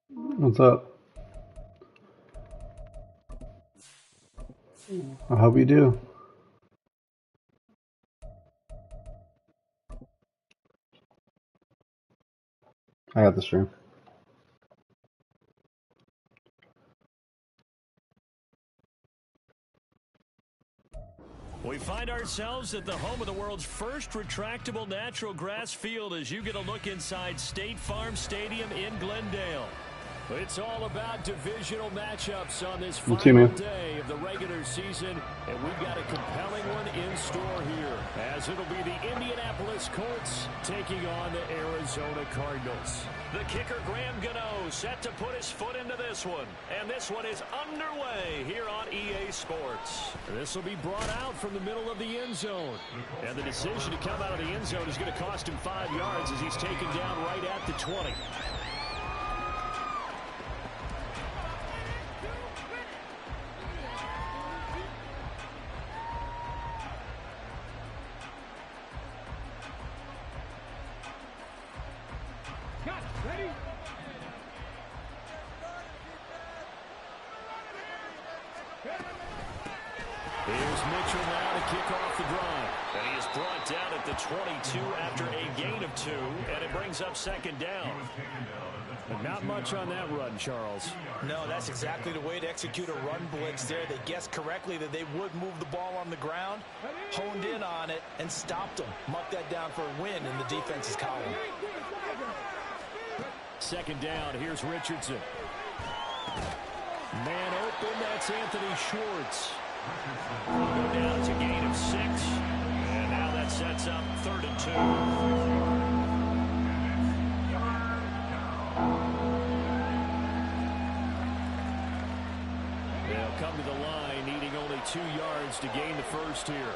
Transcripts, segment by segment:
What's up? I hope you do. I got the stream. We find ourselves at the home of the world's first retractable natural grass field as you get a look inside State Farm Stadium in Glendale. It's all about divisional matchups on this final day of the regular season, and we've got a compelling one in store here, as it'll be the Indianapolis Colts taking on the Arizona Cardinals. The kicker, Graham Gano, set to put his foot into this one, and this one is underway here on EA Sports. This will be brought out from the middle of the end zone, and the decision to come out of the end zone is going to cost him 5 yards as he's taken down right at the 20. Here's Mitchell now to kick off the drive. And he is brought down at the 22 after a gain of 2, and it brings up second down. But not much on that run, Charles. No, that's exactly the way to execute a run blitz there. They guessed correctly that they would move the ball on the ground, honed in on it, and stopped them. Mark that down for a win in the defense's column. Second down, here's Richardson. Man open, that's Anthony Schwartz. Go down to gain of 6. And now that sets up 3rd and 2. They'll come to the line, needing only 2 yards to gain the first here.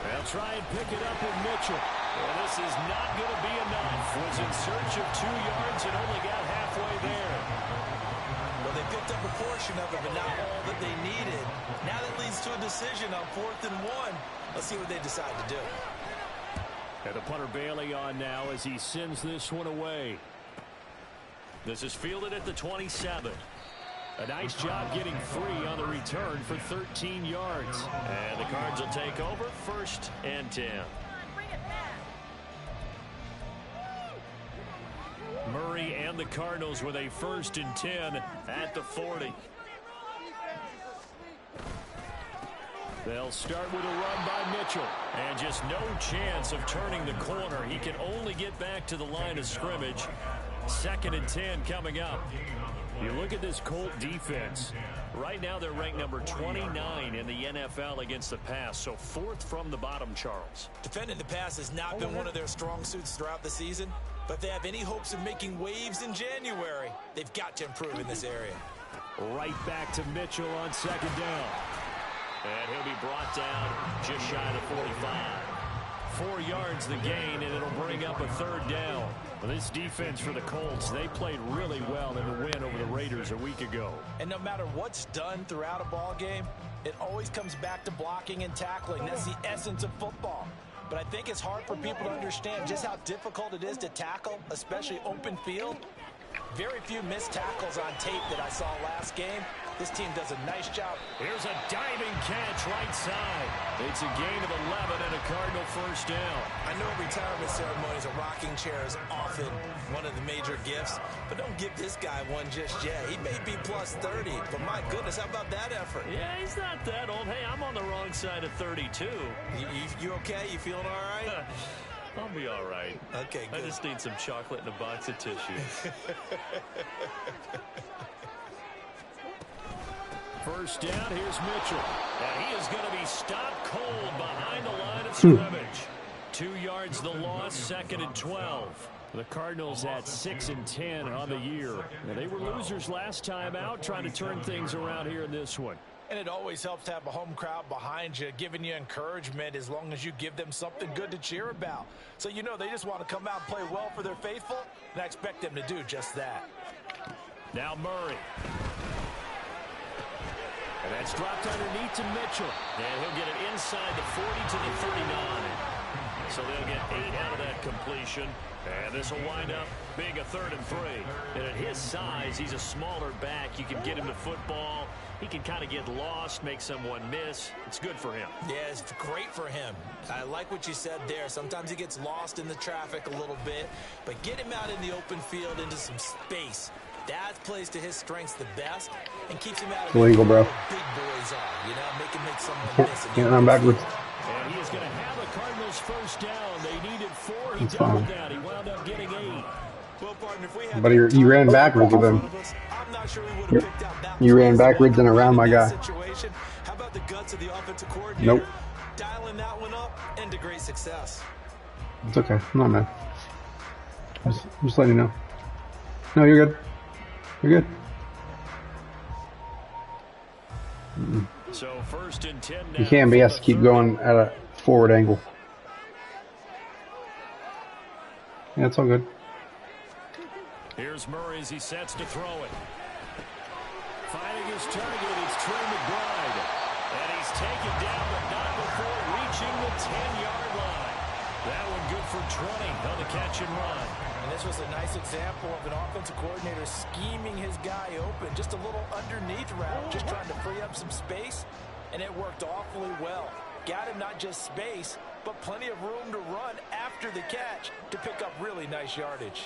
They'll try and pick it up with Mitchell. Well, this is not going to be enough. Was in search of 2 yards and only got halfway there. Well, they picked up a portion of it, but not all that they needed. Now that leads to a decision on 4th and 1. Let's see what they decide to do. And the punter Bailey on now as he sends this one away. This is fielded at the 27. A nice job getting free on the return for 13 yards. And the Cards will take over 1st and 10. Murray and the Cardinals with a 1st and 10 at the 40. They'll start with a run by Mitchell. And just no chance of turning the corner. He can only get back to the line of scrimmage. 2nd and 10 coming up. You look at this Colt defense. Right now they're ranked number 29 in the NFL against the pass. So 4th from the bottom, Charles. Defending the pass has not been one of their strong suits throughout the season. But if they have any hopes of making waves in January, they've got to improve in this area. Right back to Mitchell on 2nd down. And he'll be brought down just shy of the 45. 4 yards the gain, and it'll bring up a 3rd down. Well, this defense for the Colts, they played really well in the win over the Raiders a week ago. And no matter what's done throughout a ball game, it always comes back to blocking and tackling. That's the essence of football. But I think it's hard for people to understand just how difficult it is to tackle, especially open field. Very few missed tackles on tape that I saw last game. This team does a nice job. Here's a diving catch right side. It's a gain of 11 and a Cardinal 1st down. I know retirement ceremonies, a rocking chair is often one of the major gifts, but don't give this guy one just yet. He may be plus 30, but my goodness, how about that effort? Yeah, he's not that old. Hey, I'm on the wrong side of 32. You okay? You feeling all right? I'll be all right. Okay, good. I just need some chocolate and a box of tissue. 1st down, here's Mitchell. And he is going to be stopped cold behind the line of scrimmage. 2 yards the loss, 2nd and 12. The Cardinals at 6 and 10 on the year. Now, they were losers last time out, trying to turn things around here in this one. And it always helps to have a home crowd behind you, giving you encouragement as long as you give them something good to cheer about. So you know they just want to come out and play well for their faithful, and I expect them to do just that. Now Murray. And that's dropped underneath to Mitchell. And he'll get it inside the 40 to the 39. So they'll get 8 out of that completion. And this will wind up being a 3rd and 3. And at his size, he's a smaller back. You can get him to football. He can kind of get lost, make someone miss. It's good for him. Yeah, it's great for him. I like what you said there. Sometimes he gets lost in the traffic a little bit. But get him out in the open field into some space. That plays to his strengths the best and keeps him out of illegal, bro. big boys are. You know, make someone miss. Can't run backwards. And he is going to have a Cardinals first down. They needed 4. He That's doubled fine. that. He wound up getting 8. Well, partner, if we had But you ran backwards with him. I'm not sure we would have picked out that You ran play. backwards and around my guy. Situation. How about the guts of the offensive coordinator? Nope. Dialing that one up into great success. It's okay. I'm not mad. Just letting you know. No, you're good. You're good. So 1st and 10 now. You can, but he has to keep going at a forward angle. Yeah, it's all good. Here's Murray as he sets to throw it. Finding his target, it's Trey McBride. And he's taken down, but not before reaching the 10-yard line. That one good for 20 on the catch and run. And this was a nice example of an offensive coordinator scheming his guy open. Just a little underneath route, just trying to free up some space. And it worked awfully well. Got him not just space, but plenty of room to run after the catch to pick up really nice yardage.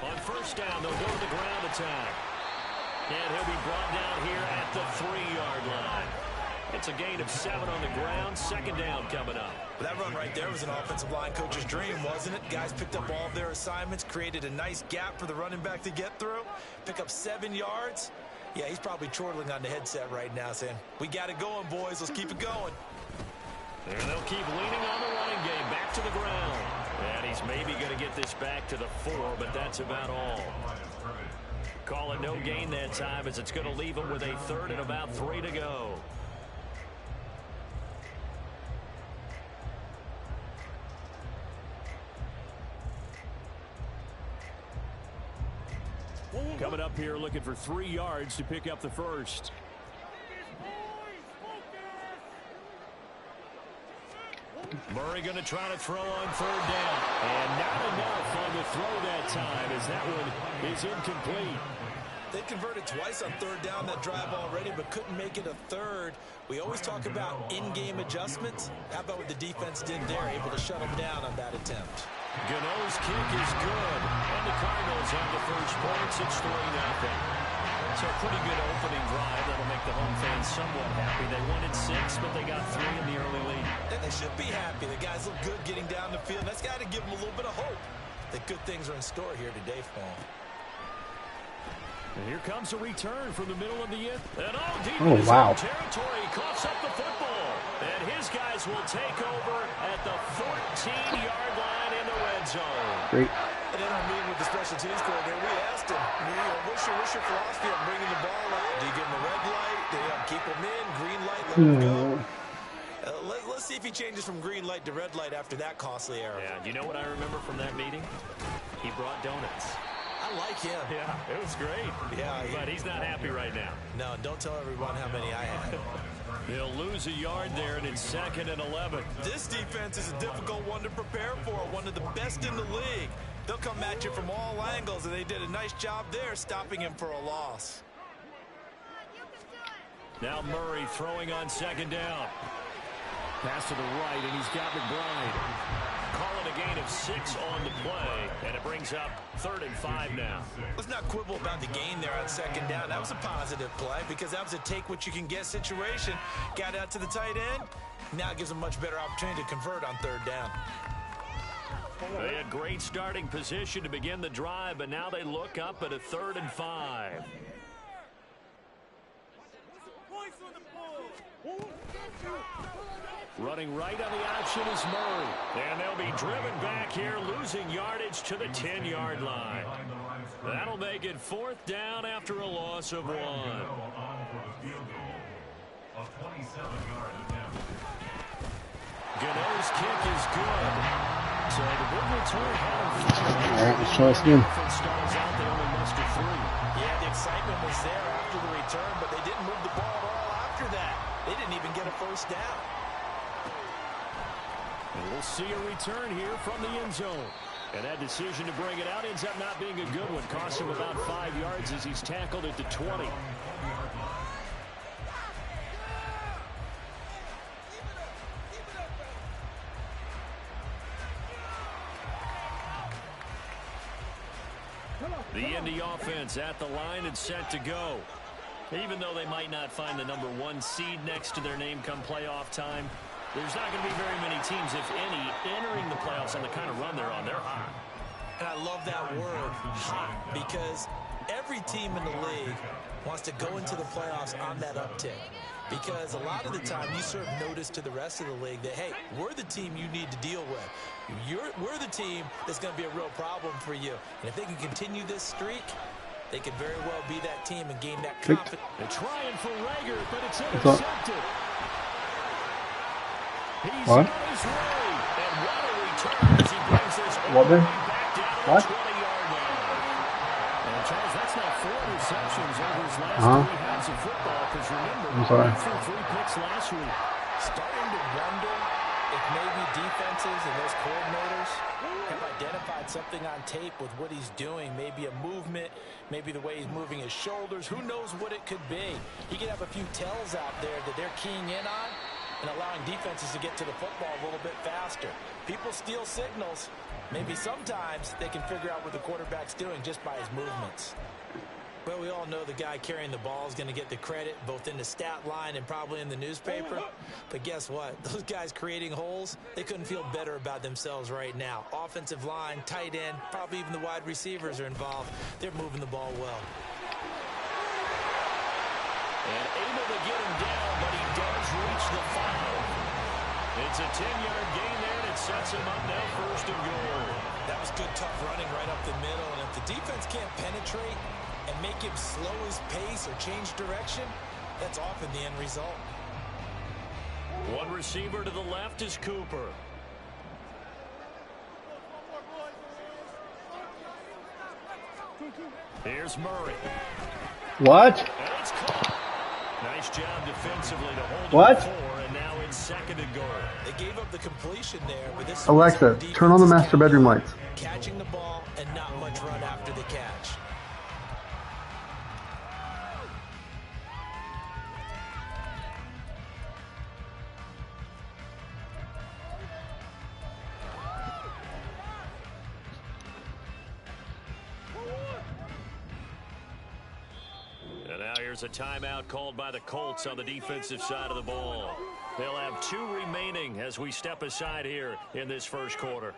On first down, they'll go to the ground attack. And he'll be brought down here at the 3-yard line. It's a gain of 7 on the ground. 2nd down coming up. That run right there was an offensive line coach's dream, wasn't it? Guys picked up all of their assignments, created a nice gap for the running back to get through, pick up 7 yards. Yeah, he's probably chortling on the headset right now saying, we got it going, boys. Let's keep it going. And they'll keep leaning on the running game. Back to the ground. And he's maybe going to get this back to the 4, but that's about all. Call it no gain that time as it's going to leave him with a 3rd and about 3 to go. Coming up here looking for 3 yards to pick up the first. Murray going to try to throw on 3rd down. And not enough on the throw that time as that one is incomplete. They converted twice on 3rd down that drive already, but couldn't make it a 3rd. We always talk about in-game adjustments. How about what the defense did there, able to shut them down on that attempt? Gano's kick is good. And the Cardinals have the first points. It's 3-0. So a pretty good opening drive. That'll make the home fans somewhat happy. They wanted 6, but they got 3 in the early lead. And they should be happy. The guys look good getting down the field. That's got to give them a little bit of hope that good things are in store here today for them. And here comes a return from the middle of the end. And all deep Oh, in his wow. own territory. Coughs up the football. And his guys will take over at the 14-yard line in the red zone. Great. And in our meeting with the special teams coordinator, we asked him, what's your philosophy on bringing the ball out? Do you give him a red light? Do you keep him in? Green light, let him go? Let's see if he changes from green light to red light after that costly error. Yeah, you know what I remember from that meeting? He brought donuts. I like him. Yeah, it was great. Yeah, but he's not happy right now. No, don't tell everyone how many I had. They'll lose a yard there, and it's 2nd and 11. This defense is a difficult one to prepare for, one of the best in the league. They'll come at you from all angles, and they did a nice job there stopping him for a loss. Now Murray throwing on 2nd down. Pass to the right, and he's got McBride. Call it a gain of 6 on the play, and it brings up 3rd and 5 now. Let's not quibble about the gain there on 2nd down. That was a positive play because that was a take-what-you-can-get situation. Got out to the tight end. Now it gives them much better opportunity to convert on 3rd down. They had great starting position to begin the drive, but now they look up at a 3rd and 5. Running right on the option is Murray. And they'll be driven back here, losing yardage to the 10-yard line. That'll make it 4th down after a loss of 1. Gano's kick is good. So the big return had him. All right, let's try this again. Offense stalls out. They only muster 3. Yeah, the the excitement was there after the return, but they didn't move the ball at all after that. They didn't even get a first down. And we'll see a return here from the end zone. And that decision to bring it out ends up not being a good one. Cost him about 5 yards as he's tackled at the 20. The Indy offense at the line and set to go. Even though they might not find the #1 seed next to their name come playoff time, there's not going to be very many teams, if any, entering the playoffs on the kind of run they're on. They're hot. And I love that word, hot, because every team in the league wants to go into the playoffs on that uptick. Because a lot of the time you serve notice to the rest of the league that, hey, we're the team you need to deal with. We're the team that's going to be a real problem for you. And if they can continue this streak, they could very well be that team and gain that confidence. They're trying for Rager, but it's intercepted. He's What? on his way. And what a return as he brings this What then? back down to What? the 20-yard line. And Charles, that's now 4 receptions over his last 3 halves of football. Because remember, I'm sorry. he threw 3 picks last week. Starting to wonder if maybe defenses and those coordinators have identified something on tape with what he's doing. Maybe a movement, maybe the way he's moving his shoulders. Who knows what it could be? He could have a few tells out there that they're keying in on and allowing defenses to get to the football a little bit faster. People steal signals. Maybe sometimes they can figure out what the quarterback's doing just by his movements. Well, we all know the guy carrying the ball is going to get the credit both in the stat line and probably in the newspaper. But guess what? Those guys creating holes, they couldn't feel better about themselves right now. Offensive line, tight end, probably even the wide receivers are involved. They're moving the ball well. And able to get him down, but he does reach the 5. It's a 10-yard gain there, and it sets him up now 1st and goal. That was good, tough running right up the middle. And if the defense can't penetrate and make him slow his pace or change direction, that's often the end result. One receiver to the left is Cooper. Here's Murray. What? And it's caught. Nice job defensively to hold What? him 4, and now it's 2nd and goal. They gave up the completion there, but this Alexa, turn on the master bedroom lights. Catching the ball and not much run after the catch. And now here's a timeout called by the Colts on the defensive side of the ball. They'll have 2 remaining as we step aside here in this first quarter.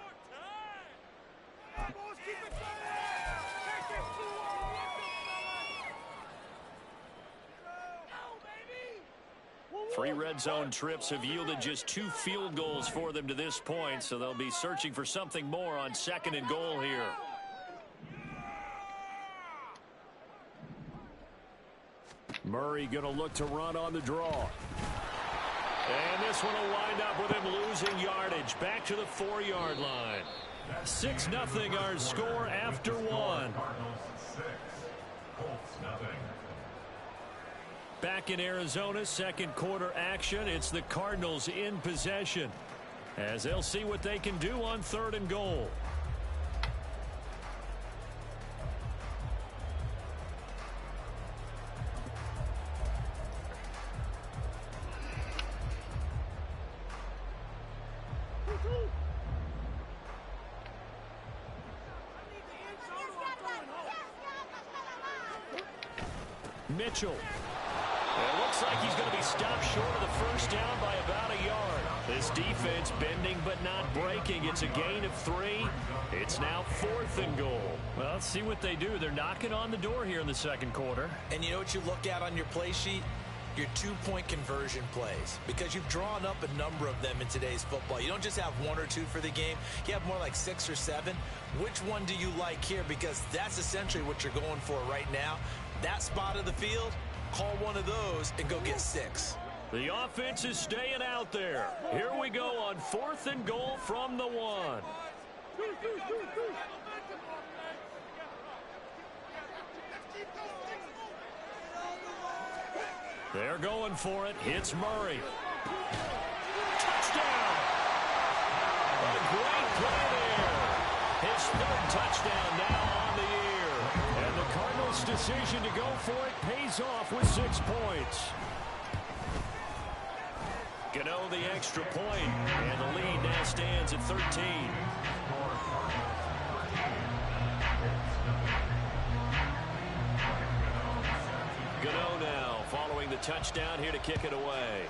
3 red zone trips have yielded just 2 field goals for them to this point, so they'll be searching for something more on 2nd and goal here. Murray going to look to run on the draw. And this one will wind up with him losing yardage back to the 4-yard line. 6-0 our score after 1. Back in Arizona, 2nd quarter action. It's the Cardinals in possession as they'll see what they can do on 3rd and goal. Mitchell. It looks like he's going to be stopped short of the first down by about a yard. This defense bending but not breaking. It's a gain of 3. It's now 4th and goal. Well, let's see what they do. They're knocking on the door here in the 2nd quarter. And you know what you look at on your play sheet? Your 2-point conversion plays, because you've drawn up a number of them in today's football. You don't just have 1 or 2 for the game. You have more like 6 or 7. Which one do you like here? Because that's essentially what you're going for right now. That spot of the field, call one of those and go get 6. The offense is staying out there. Here we go on 4th and goal from the 1. They're going for it. Hits Murray. Touchdown! What a great play there. His third touchdown now on the year. And the Cardinals' decision to go for it pays off with 6 points. Gano the extra point, and the lead now stands at 13. Gano now following the touchdown here to kick it away.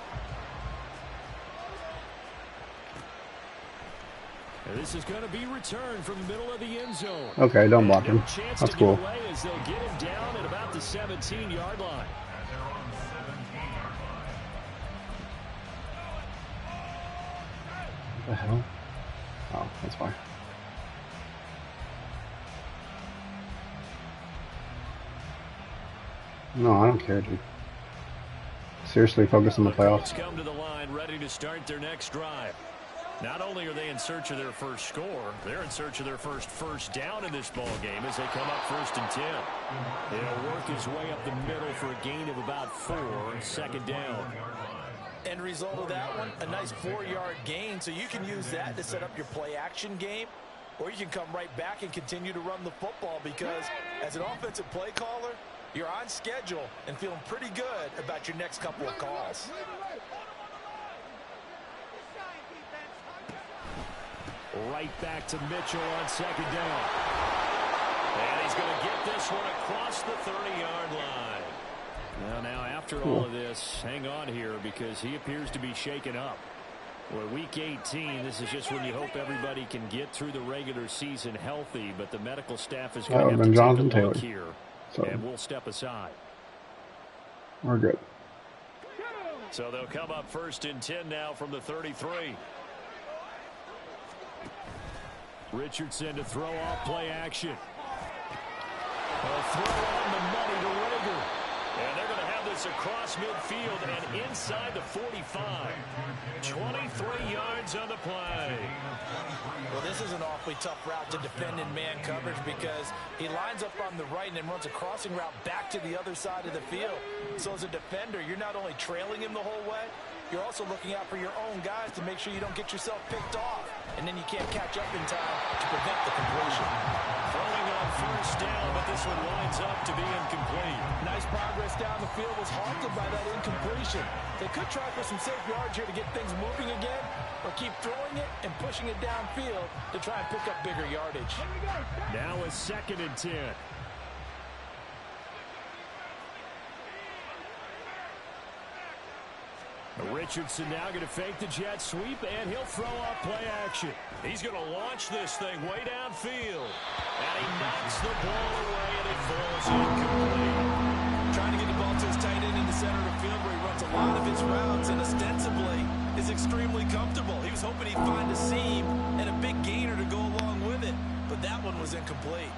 And this is going to be returned from the middle of the end zone. Okay, don't block him. That's cool. As they'll get him down at about the 17-yard line. What the hell? Oh, that's fine. No, I don't care, dude. Seriously, focus on the playoffs. Come to the line, ready to start their next drive. Not only are they in search of their first score, they're in search of their first down in this ball game as they come up 1st and 10. They'll work his way up the middle for a gain of about 4, 2nd down. End result of that one, a nice 4-yard gain, so you can use that to set up your play-action game, or you can come right back and continue to run the football because as an offensive play caller, you're on schedule and feeling pretty good about your next couple of calls. Right back to Mitchell on 2nd down. And he's going to get this one across the 30-yard line. Now, after all of this, hang on here because he appears to be shaken up. Well, week 18, this is just when you hope everybody can get through the regular season healthy, but the medical staff is going to have to take a look here, and we'll step aside. We're good. So they'll come up 1st and 10 now from the 33. Richardson to throw off play action. A throw on the money to Rager. And they're going to have this across midfield and inside the 45. 23 yards on the play. Well, this is an awfully tough route to defend in man coverage because he lines up on the right and then runs a crossing route back to the other side of the field. So as a defender, you're not only trailing him the whole way, you're also looking out for your own guys to make sure you don't get yourself picked off. And then you can't catch up in time to prevent the completion. Throwing on 1st down, but this one winds up to be incomplete. Nice progress down the field was halted by that incompletion. They could try for some safe yards here to get things moving again, or keep throwing it and pushing it downfield to try and pick up bigger yardage. Now a 2nd and 10. Richardson now going to fake the jet sweep, and he'll throw off play action. He's going to launch this thing way downfield. And he knocks the ball away, and it falls incomplete. Trying to get the ball to his tight end in the center of the field where he runs a lot of his routes and ostensibly is extremely comfortable. He was hoping he'd find a seam and a big gainer to go along with it, but that one was incomplete.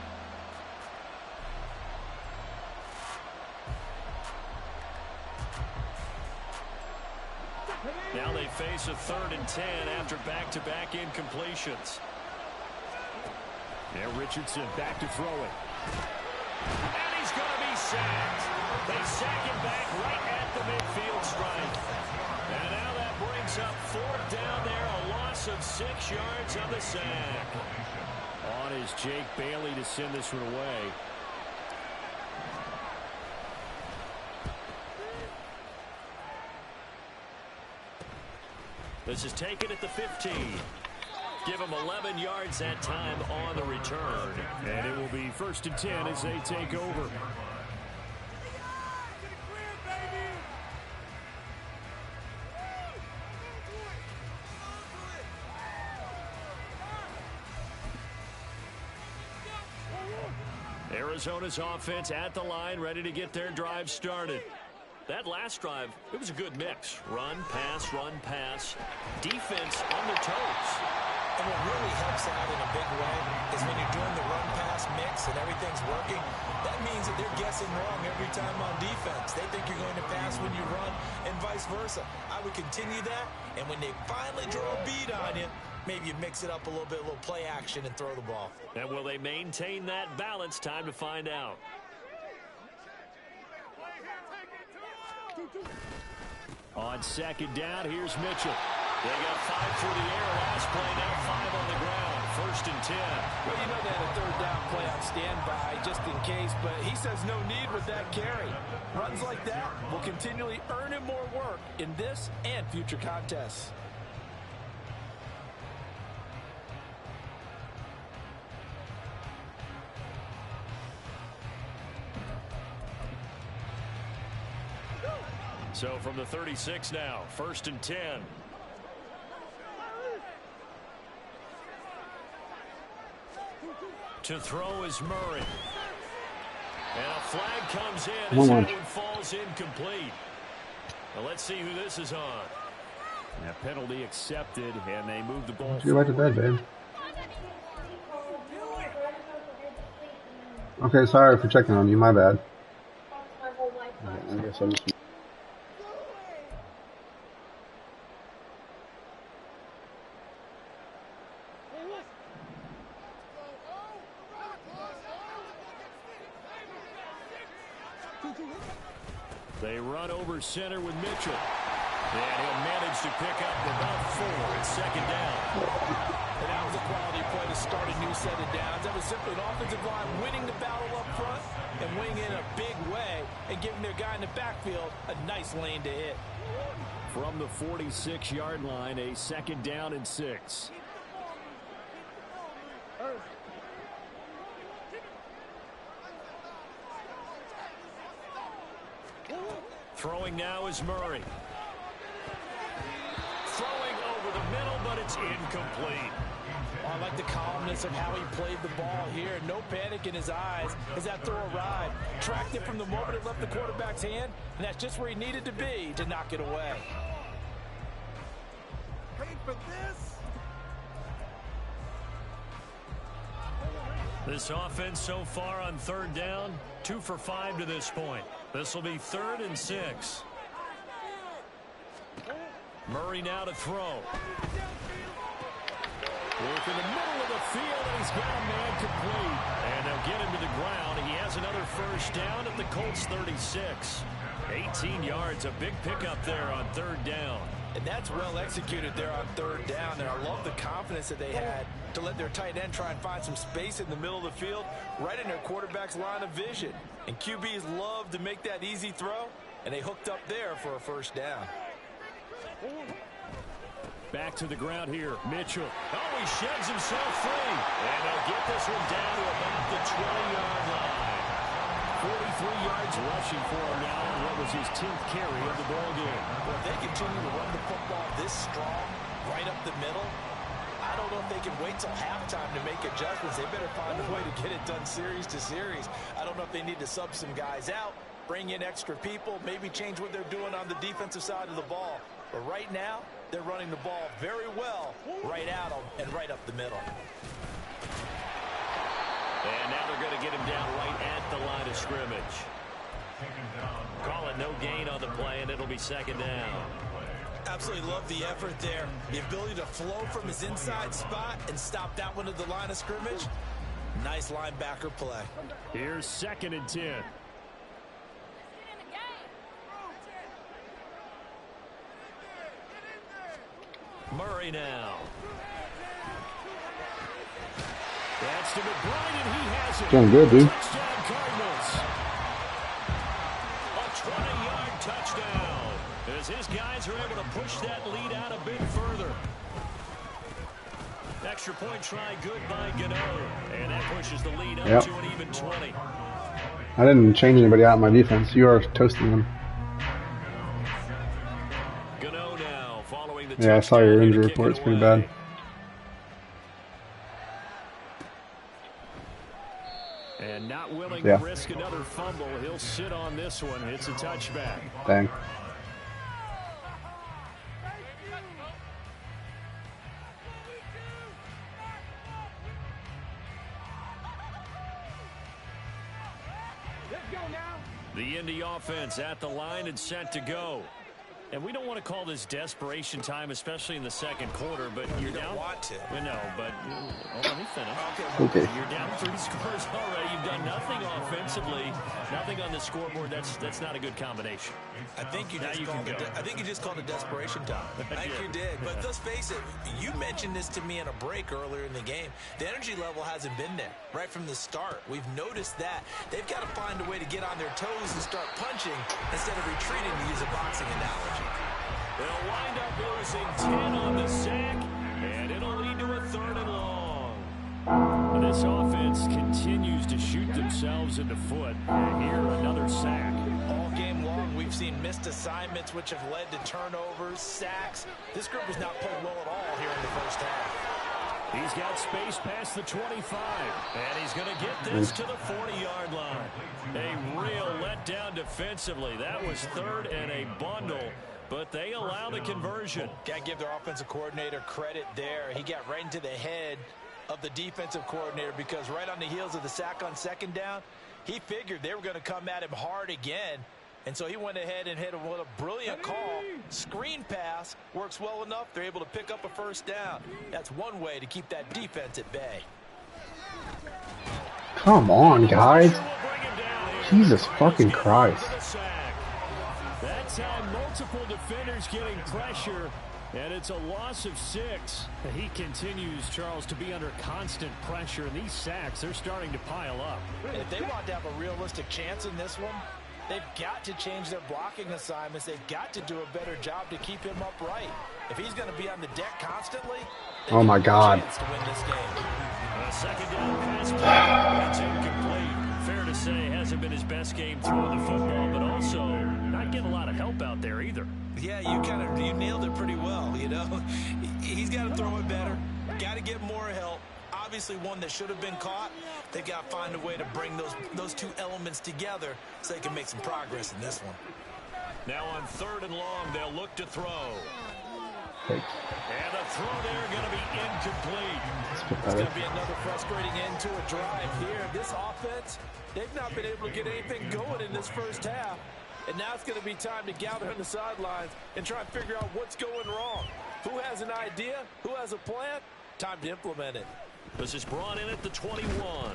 Now they face a 3rd and 10 after back-to-back incompletions. Now Richardson back to throw it. And he's going to be sacked. They sack him back right at the midfield stripe. And now that brings up 4th down there, a loss of 6 yards on the sack. On is Jake Bailey to send this one away. This is taken at the 15. Give them 11 yards that time on the return. And it will be 1st and 10 as they take over. Arizona's offense at the line, ready to get their drive started. That last drive, it was a good mix. Run, pass, defense on their toes. And what really helps out in a big way is when you're doing the run-pass mix and everything's working, that means that they're guessing wrong every time on defense. They think you're going to pass when you run and vice versa. I would continue that, and when they finally draw a bead on you, maybe you mix it up a little bit, a little play action and throw the ball. And will they maintain that balance? Time to find out. On second down, here's Mitchell. They got 5 through the air last play, now 5 on the ground. 1st and 10. Well, you know they had a 3rd down play on standby just in case, but he says no need with that carry. Runs like that will continually earn him more work in this and future contests. So from the 36 now, 1st and 10. To throw is Murray. And a flag comes in as that one falls incomplete. Well, let's see who this is on. A penalty accepted, and they move the ball. Go back to bed, babe. Okay, sorry for checking on you. My bad. I guess I'm just... They run over center with Mitchell. And he'll manage to pick up about 4 at 2nd down. And that was a quality play to start a new set of downs. That was simply an offensive line winning the battle up front and winning in a big way and giving their guy in the backfield a nice lane to hit. From the 46-yard line, a 2nd down and 6. Throwing now is Murray. Throwing over the middle, but it's incomplete. Oh, I like the calmness of how he played the ball here. No panic in his eyes as that throw arrived. Tracked it from the moment it left the quarterback's hand, and that's just where he needed to be to knock it away. Wait for this. This offense so far on 3rd down, 2 for 5 to this point. This will be 3rd and 6. Murray now to throw. Work in the middle of the field, and he's got a man complete. And they'll get him to the ground. He has another 1st down at the Colts 36. 18 yards, a big pickup there on 3rd down. And that's well executed there on 3rd down. And I love the confidence that they had to let their tight end try and find some space in the middle of the field, right in their quarterback's line of vision. And QBs love to make that easy throw, and they hooked up there for a 1st down. Back to the ground here, Mitchell. Oh, he sheds himself free. And they'll get this one down to about the 20-yard line. 43 yards rushing for him now on what was his 10th carry of the ball game. Well, if they continue to run the football this strong, right up the middle, I don't know if they can wait till halftime to make adjustments. They better find a way to get it done series to series. I don't know if they need to sub some guys out, bring in extra people, maybe change what they're doing on the defensive side of the ball. But right now, they're running the ball very well right at them and right up the middle. And now they're going to get him down right at the line of scrimmage. Call it no gain on the play, and it'll be 2nd down. Absolutely love the effort there. The ability to flow from his inside spot and stop that one at the line of scrimmage. Nice linebacker play. Here's 2nd and 10. Murray now. That's to McBride, and he has it. Doing good, dude. Touchdown, Cardinals. A 20-yard touchdown. As his guys are able to push that lead out a bit further. Extra point try good by Gano. And that pushes the lead up to an even 20. I didn't change anybody out in my defense. You are toasting them. Gano now following the Yeah, I saw your injury report. It's pretty bad. And not willing to risk another fumble. He'll sit on this one. It's a touchback. Dang. The Indy offense at the line and set to go. And we don't want to call this desperation time, especially in the second quarter, but you're down. You don't want to. We know, but let me finish. Okay. You're down 3 scores already. You've done nothing offensively, nothing on the scoreboard. That's not a good combination. I think you just called it desperation time. I think you did. But let's face it, you mentioned this to me in a break earlier in the game. The energy level hasn't been there right from the start. We've noticed that. They've got to find a way to get on their toes and start punching instead of retreating, to use a boxing analogy. They'll wind up losing 10 on the sack, and it'll lead to a 3rd and long. This offense continues to shoot themselves in the foot. And here, another sack. All game long, we've seen missed assignments, which have led to turnovers, sacks. This group has not played well at all here in the first half. He's got space past the 25, and he's going to get this to the 40-yard line. A real letdown defensively. That was 3rd and a bundle, but they allow the conversion. Got to give their offensive coordinator credit there. He got right into the head of the defensive coordinator, because right on the heels of the sack on 2nd down, he figured they were going to come at him hard again. And so he went ahead and hit him with a brilliant call. Screen pass works well enough. They're able to pick up a 1st down. That's one way to keep that defense at bay. Come on, guys. Jesus fucking Christ. That's how multiple defenders getting pressure, and it's a loss of 6. He continues, Charles, to be under constant pressure, and these sacks, they're starting to pile up. And if they want to have a realistic chance in this one, they've got to change their blocking assignments. They've got to do a better job to keep him upright. If he's going to be on the deck constantly, oh my God. chance to win this game. A 2nd down pass play. It's incomplete. Fair to say, hasn't been his best game throwing the football, but also not getting a lot of help out there either. Yeah, you nailed it pretty well, you know. He's got to throw it better. Got to get more help. Obviously one that should have been caught. They've got to find a way to bring those two elements together so they can make some progress in this one. Now on 3rd and long, they'll look to throw. Hey. And the throw there going to be incomplete. It's going to be another frustrating end to a drive here. This offense, they've not been able to get anything going in this first half. And now it's going to be time to gather on the sidelines and try and figure out what's going wrong. Who has an idea? Who has a plan? Time to implement it. This is brought in at the 21.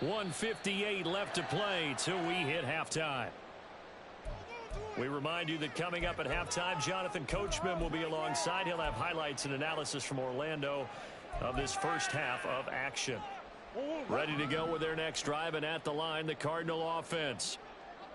1:58 left to play till we hit halftime. We remind you that coming up at halftime, Jonathan Coachman will be alongside. He'll have highlights and analysis from Orlando of this first half of action. Ready to go with their next drive, and at the line, the Cardinal offense.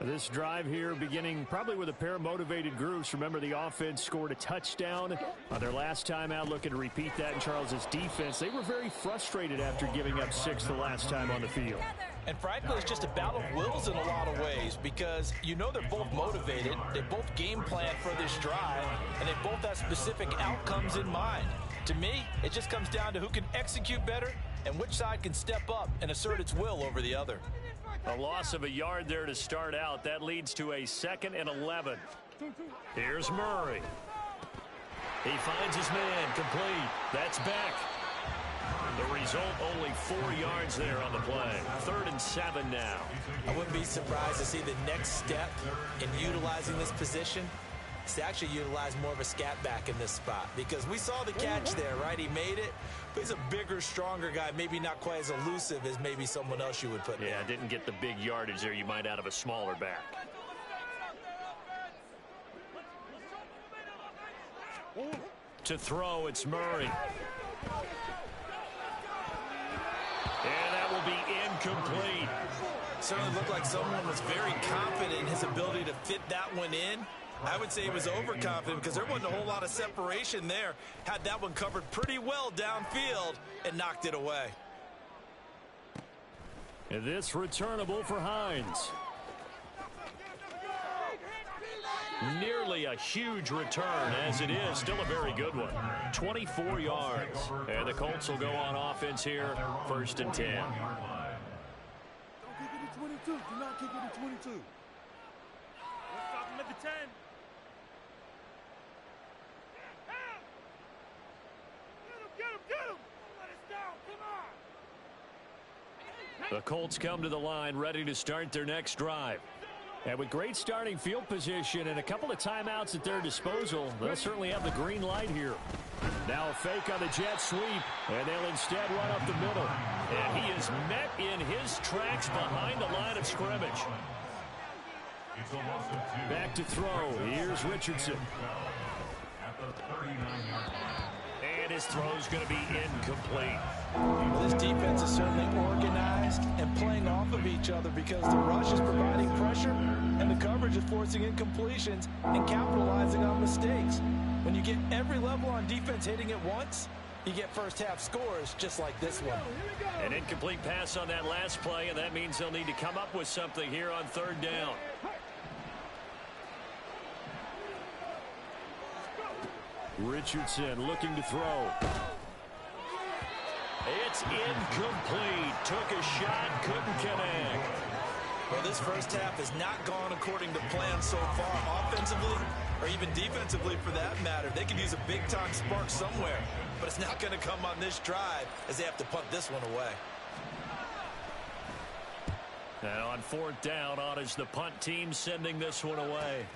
This drive here beginning probably with a pair of motivated groups. Remember, the offense scored a touchdown on their last time out, looking to repeat that in Charles's defense. They were very frustrated after giving up 6 the last time on the field. And frankly, it's just a battle of wills in a lot of ways, because you know they're both motivated. They both game plan for this drive, and they both have specific outcomes in mind. To me, it just comes down to who can execute better and which side can step up and assert its will over the other. A loss of a yard there to start out. That leads to a 2nd and 11. Here's Murray. He finds his man, complete. That's back. The result, only 4 yards there on the play. 3rd and 7 now. I wouldn't be surprised to see the next step in utilizing this position is to actually utilize more of a scat back in this spot, because we saw the catch there, right? He made it, but he's a bigger, stronger guy, maybe not quite as elusive as maybe someone else you would put Yeah, there. didn't get the big yardage there you might out of a smaller back. To throw, it's Murray. And that will be incomplete. Certainly looked like someone was very confident in his ability to fit that one in. I would say he was overconfident, because there wasn't a whole lot of separation there. Had that one covered pretty well downfield and knocked it away. And this returnable for Hines. Nearly a huge return, as it is. Still a very good one. 24 yards. And the Colts will go on offense here. 1st and 10. Don't kick it at 22. Do not kick it at 22. Let's stop him at the 10. Get him. Don't let us down. Come on. The Colts come to the line, ready to start their next drive. And with great starting field position and a couple of timeouts at their disposal, they'll certainly have the green light here. Now a fake on the jet sweep, and they'll instead run up the middle. And he is met in his tracks behind the line of scrimmage. Back to throw. Here's Richardson. And his throw's going to be incomplete. Well, this defense is certainly organized and playing off of each other because the rush is providing pressure and the coverage is forcing incompletions and capitalizing on mistakes. When you get every level on defense hitting at once, you get first half scores just like this one. An incomplete pass on that last play, and that means they'll need to come up with something here on third down. Richardson looking to throw. It's incomplete. Took a shot, couldn't connect. Well, this first half has not gone according to plan so far, offensively or even defensively for that matter. They could use a big-time spark somewhere, but it's not going to come on this drive as they have to punt this one away. And on fourth down, on is the punt team sending this one away.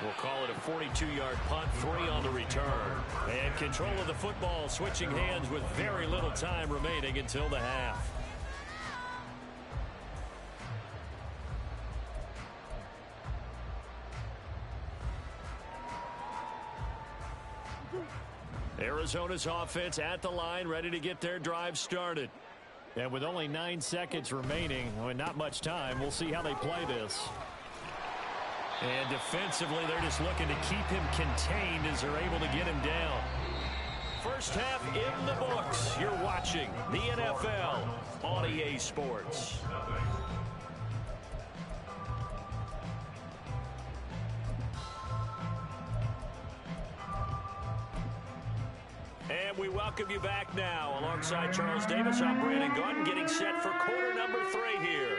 We'll call it a 42-yard punt, 3 on the return. And control of the football, switching hands with very little time remaining until the half. Arizona's offense at the line, ready to get their drive started. And with only 9 seconds remaining, and not much time, we'll see how they play this. And defensively, they're just looking to keep him contained as they're able to get him down. First half in the books. You're watching the NFL on EA Sports. And we welcome you back now. Alongside Charles Davis, I'm Brandon Gordon, getting set for quarter number 3 here.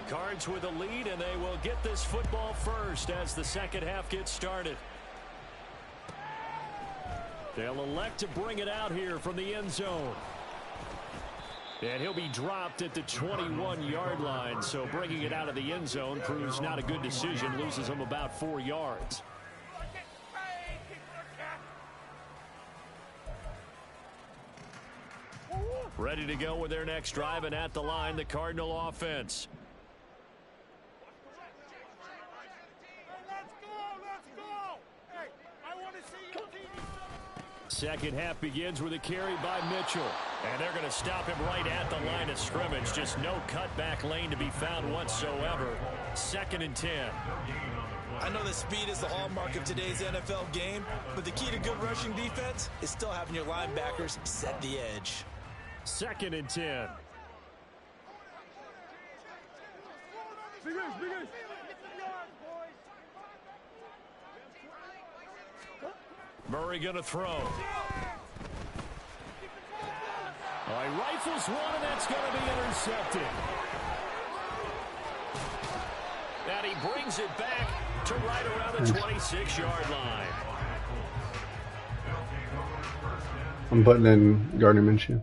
Cards with a lead, and they will get this football first as the second half gets started. They'll elect to bring it out here from the end zone. And he'll be dropped at the 21-yard line, so bringing it out of the end zone proves not a good decision, loses him about 4 yards. Ready to go with their next drive, and at the line, the Cardinal offense. Second half begins with a carry by Mitchell. And they're going to stop him right at the line of scrimmage. Just no cutback lane to be found whatsoever. 2nd and 10. I know that speed is the hallmark of today's NFL game, but the key to good rushing defense is still having your linebackers set the edge. 2nd and 10. Murray going to throw. He rifles one, and that's going to be intercepted. And he brings it back to right around the 26-yard line. I'm putting in Gardner Minshew.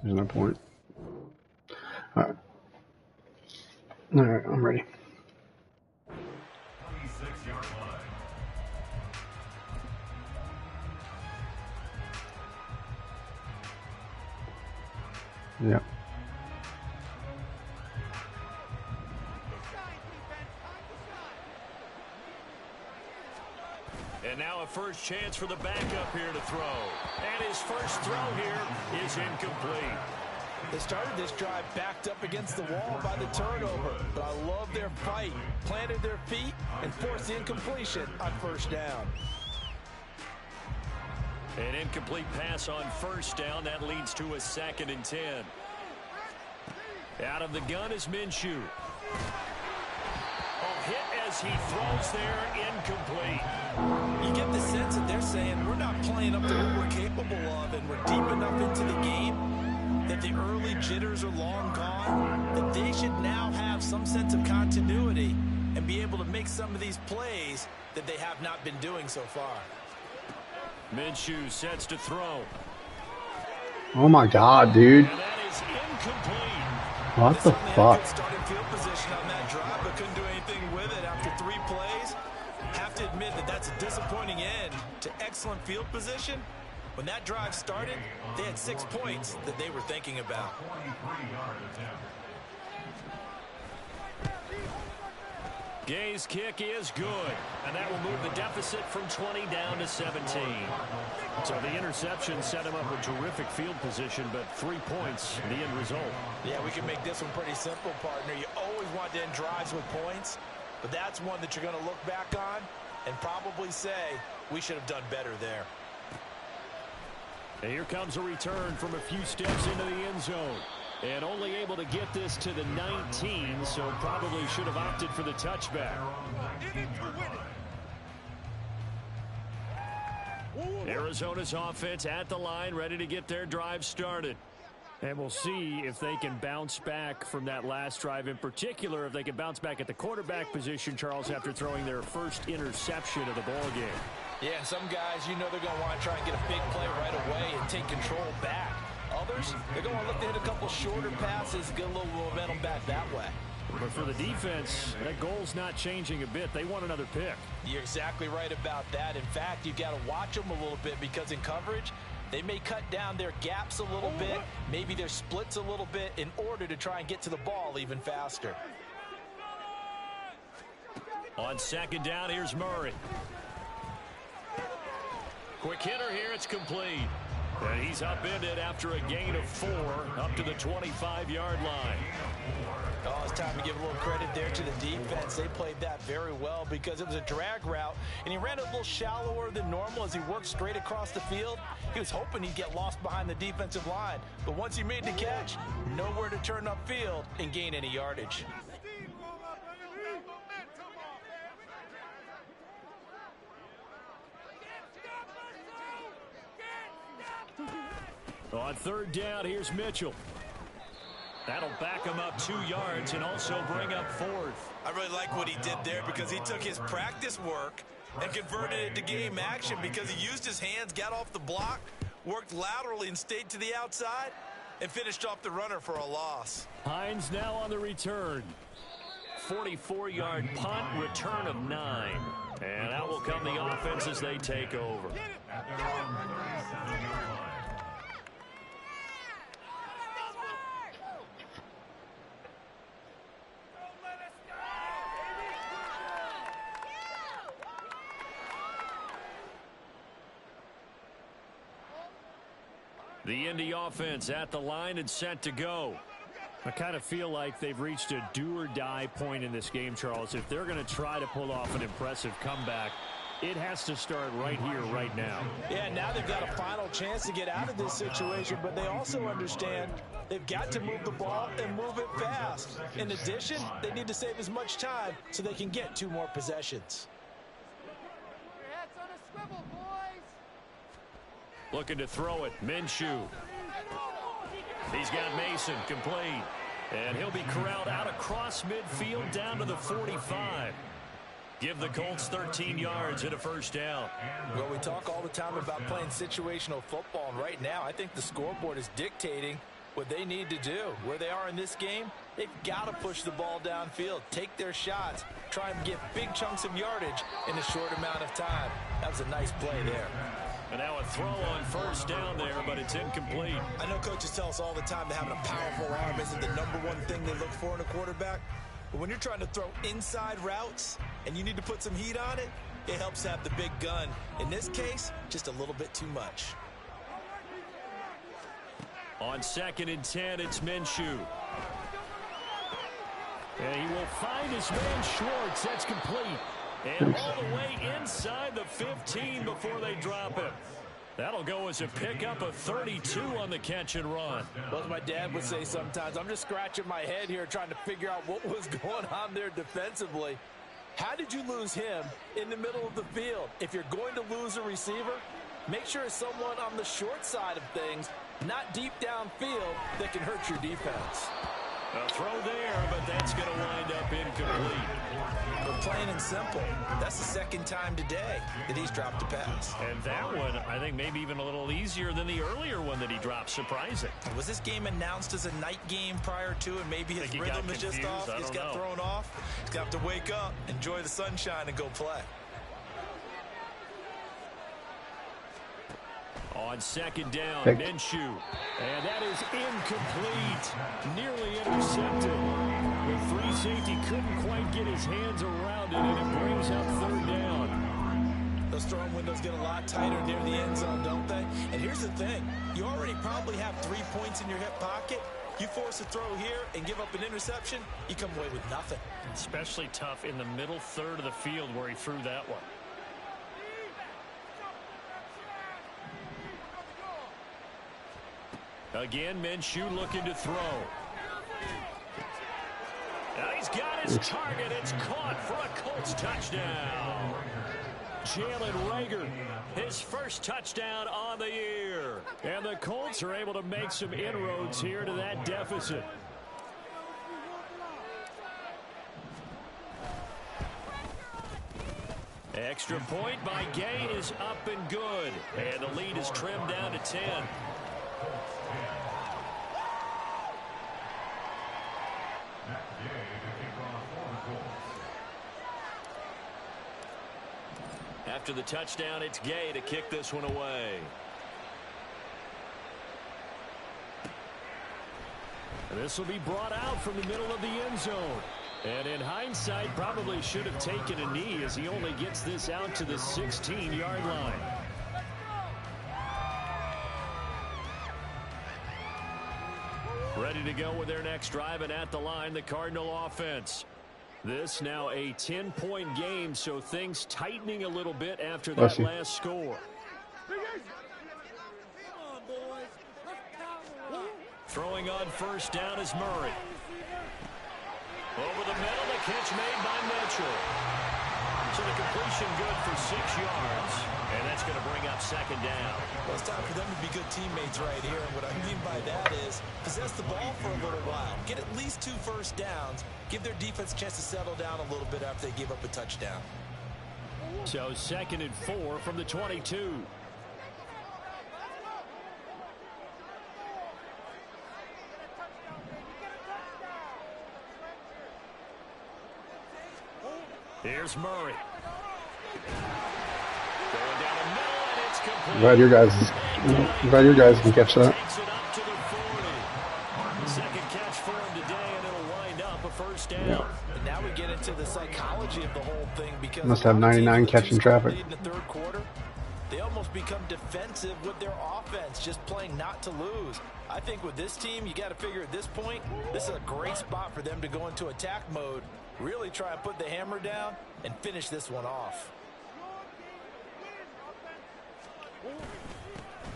There's no point. All right. All right, I'm ready. Yeah. And now a first chance for the backup here to throw. And his first throw here is incomplete. They started this drive backed up against the wall by the turnover, but I love their fight, planted their feet, and forced the incompletion on first down. An incomplete pass on first down. That leads to a 2nd and 10. Out of the gun is Minshew. Hit as he throws there, incomplete. You get the sense that they're saying we're not playing up to what we're capable of, and we're deep enough into the game that the early jitters are long gone, that they should now have some sense of continuity and be able to make some of these plays that they have not been doing so far. Minshew sets to throw. Oh my God, dude. And that is incomplete. What the fuck? Starting field position on that drive, but couldn't do anything with it after 3 plays. Have to admit that that's a disappointing end to excellent field position. When that drive started, they had 6 points that they were thinking about. Gay's kick is good, and that will move the deficit from 20 down to 17. So the interception set him up with terrific field position, but 3 points, the end result. Yeah, we can make this one pretty simple, partner. You always want to end drives with points, but that's one that you're going to look back on and probably say, we should have done better there. And here comes a return from a few steps into the end zone. And only able to get this to the 19, so probably should have opted for the touchback. Arizona's offense at the line, ready to get their drive started. And we'll see if they can bounce back from that last drive, in particular if they can bounce back at the quarterback position, Charles, after throwing their first interception of the ball game. Yeah, some guys, you know they're going to want to try and get a big play right away and take control back. Others, they're going to look to hit a couple shorter passes, get a little momentum back that way. But for the defense, that goal's not changing a bit. They want another pick. You're exactly right about that. In fact, you've got to watch them a little bit because in coverage, they may cut down their gaps a little bit, maybe their splits a little bit in order to try and get to the ball even faster. On second down, here's Murray. Quick hitter here, it's complete. And he's upended after a gain of 4 up to the 25-yard line. Oh, it's time to give a little credit there to the defense. They played that very well because it was a drag route, and he ran a little shallower than normal as he worked straight across the field. He was hoping he'd get lost behind the defensive line, but once he made the catch, nowhere to turn upfield and gain any yardage. On third down, here's Mitchell. That'll back him up 2 yards and also bring up 4th. I really like what he did there because he took his practice work and converted it to game action because he used his hands, got off the block, worked laterally and stayed to the outside, and finished off the runner for a loss. Hines now on the return. 44-yard punt, return of 9. And out will come the offense as they take over. The Indy offense at the line and set to go. I kind of feel like they've reached a do-or-die point in this game, Charles. If they're going to try to pull off an impressive comeback, it has to start right here, right now. Yeah, now they've got a final chance to get out of this situation, but they also understand they've got to move the ball and move it fast. In addition, they need to save as much time so they can get 2 more possessions. Your head's on a swivel, boys. Looking to throw it, Minshew. He's got Mason complete. And he'll be corralled out across midfield down to the 45. Give the Colts 13 yards and a first down. Well, we talk all the time about playing situational football, and right now I think the scoreboard is dictating what they need to do. Where they are in this game, they've got to push the ball downfield, take their shots, try and get big chunks of yardage in a short amount of time. That was a nice play there. And now a throw on first down there, but it's incomplete. I know coaches tell us all the time that having a powerful arm isn't the #1 thing they look for in a quarterback. But when you're trying to throw inside routes and you need to put some heat on it, it helps have the big gun. In this case, just a little bit too much. On 2nd and 10, it's Minshew. And he will find his man Schwartz. That's complete. And all the way inside the 15 before they drop him. That'll go as a pickup of 32 on the catch and run. Well, as my dad would say sometimes, I'm just scratching my head here trying to figure out what was going on there defensively. How did you lose him in the middle of the field? If you're going to lose a receiver, make sure it's someone on the short side of things not deep downfield, that can hurt your defense. A throw there, but that's going to wind up incomplete. But plain and simple, that's the second time today that he's dropped a pass. And that one, I think, maybe even a little easier than the earlier one that he dropped. Surprising. Was this game announced as a night game prior to, and maybe his rhythm is just off? He's got thrown off. He's got to wake up, enjoy the sunshine, and go play. On second down, Minshew. And that is incomplete. Nearly intercepted. The free safety couldn't quite get his hands around it, and it brings up third down. Those throwing windows get a lot tighter near the end zone, don't they? And here's the thing. You already probably have 3 points in your hip pocket. You force a throw here and give up an interception, you come away with nothing. Especially tough in the middle third of the field where he threw that one. Again, Minshew looking to throw. Now he's got his target. It's caught for a Colts touchdown. Jalen Reagor, his first touchdown on the year. And the Colts are able to make some inroads here to that deficit. Extra point by Gay is up and good. And the lead is trimmed down to 10. After the touchdown, it's Gay to kick this one away. This will be brought out from the middle of the end zone. And in hindsight, probably should have taken a knee as he only gets this out to the 16-yard line. Ready to go with their next drive, and at the line, the Cardinal offense. This now a 10-point game, so things tightening a little bit after that last score. Throwing on first down is Murray. Over the middle, the catch made by Mitchell. So the completion good for 6 yards. And that's going to bring up second down. Well, it's time for them to be good teammates right here. And what I mean by that is possess the ball for a little while. Get at least 2 first downs. Give their defense a chance to settle down a little bit after they give up a touchdown. So 2nd and 4 from the 22. Here's Murray. Going down the middle, and it's complete. Glad your guys can catch that. Takes it up to the 40. Second catch for him today, and it'll wind up a first down. And now we get into the psychology of the whole thing, because Must have 99 catching traffic. In the third quarter, they almost become defensive with their offense, just playing not to lose. I think with this team, you got to figure at this point, this is a great spot for them to go into attack mode, really try and put the hammer down and finish this one off.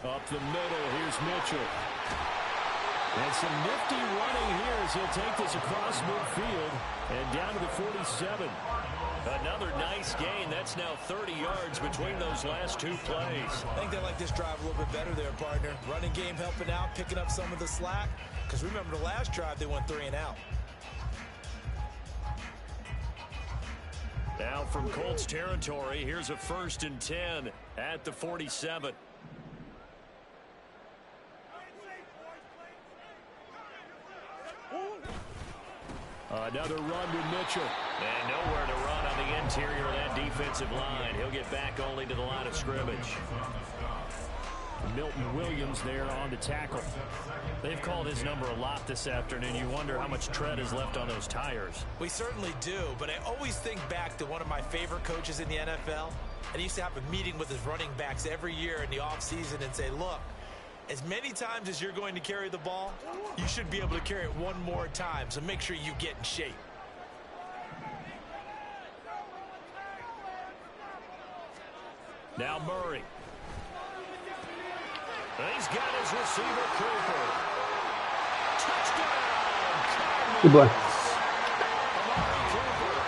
Up the middle, here's Mitchell. And some nifty running here as he'll take this across midfield and down to the 47. Another nice gain. That's now 30 yards between those last 2 plays. I think they like this drive a little bit better there, partner. Running game helping out, picking up some of the slack. Because remember the last drive, they went 3 and out. Now from Colts territory, here's a 1st and 10 at the 47. Another run with Mitchell. And nowhere to run on the interior of that defensive line. He'll get back only to the line of scrimmage. Milton Williams there on the tackle. They've called his number a lot this afternoon. You wonder how much tread is left on those tires. We certainly do, but I always think back to one of my favorite coaches in the NFL. And he used to have a meeting with his running backs every year in the offseason and say, look, as many times as you're going to carry the ball, you should be able to carry it one more time, so make sure you get in shape. Now Murray. He's got his receiver, Cooper. Touchdown, Cardinals. Good boy. Amari Cooper,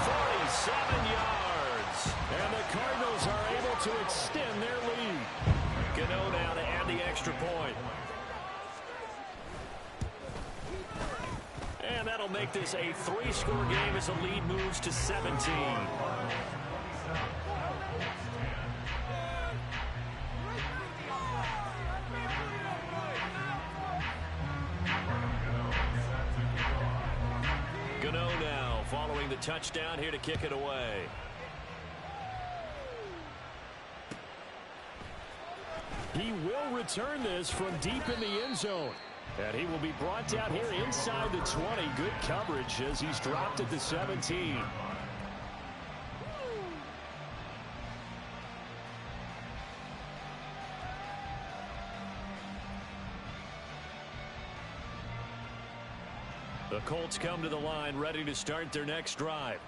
47 yards. And the Cardinals are able to extend their lead. Gano now to add the extra point. And that'll make this a 3-score game as the lead moves to 17. Gano now following the touchdown here to kick it away. He will return this from deep in the end zone. And he will be brought down here inside the 20. Good coverage as he's dropped at the 17. The Colts come to the line ready to start their next drive.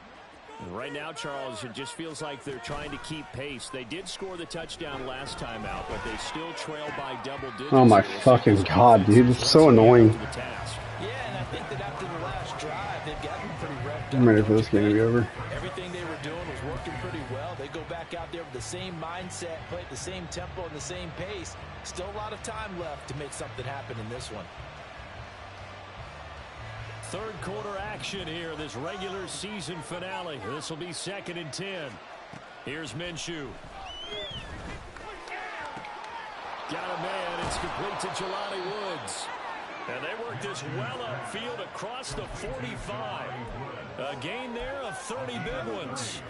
And right now, Charles, it just feels like they're trying to keep pace. They did score the touchdown last time out, but they still trail by double digits. Oh my fucking god, dude. It's so annoying. Yeah, and I think that after the last drive, they've gotten pretty revved up. I'm ready for this game to be over. Everything they were doing was working pretty well. They go back out there with the same mindset, play at the same tempo and the same pace. Still a lot of time left to make something happen in this one. Third quarter action here, this regular season finale. This will be 2nd and 10. Here's Minshew. Got a man. It's complete to Jelani Woods. And they work this well upfield across the 45. A gain there of 30 big ones.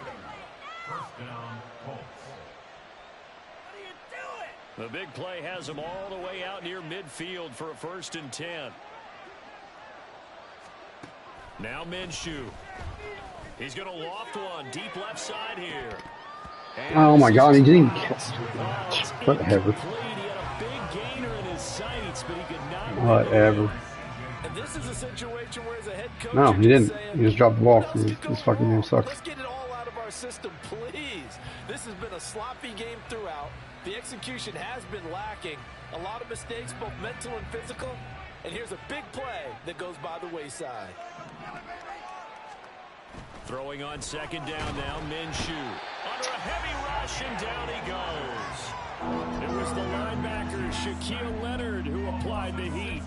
The big play has them all the way out near midfield for a 1st and 10. Now Minshew. He's going to loft one deep left side here. And oh my god, he didn't catch. Whatever. He had a big gainer in his sights, but he could not. Whatever. And this is a situation where as a head coach, No, he didn't. He just dropped the ball. This fucking game sucks. Let's get it all out of our system, please. This has been a sloppy game throughout. The execution has been lacking. A lot of mistakes, both mental and physical. And here's a big play that goes by the wayside. Throwing on 2nd down now, Minshew. Under a heavy rush, and down he goes. It was the linebacker, Shaquille Leonard, who applied the heat.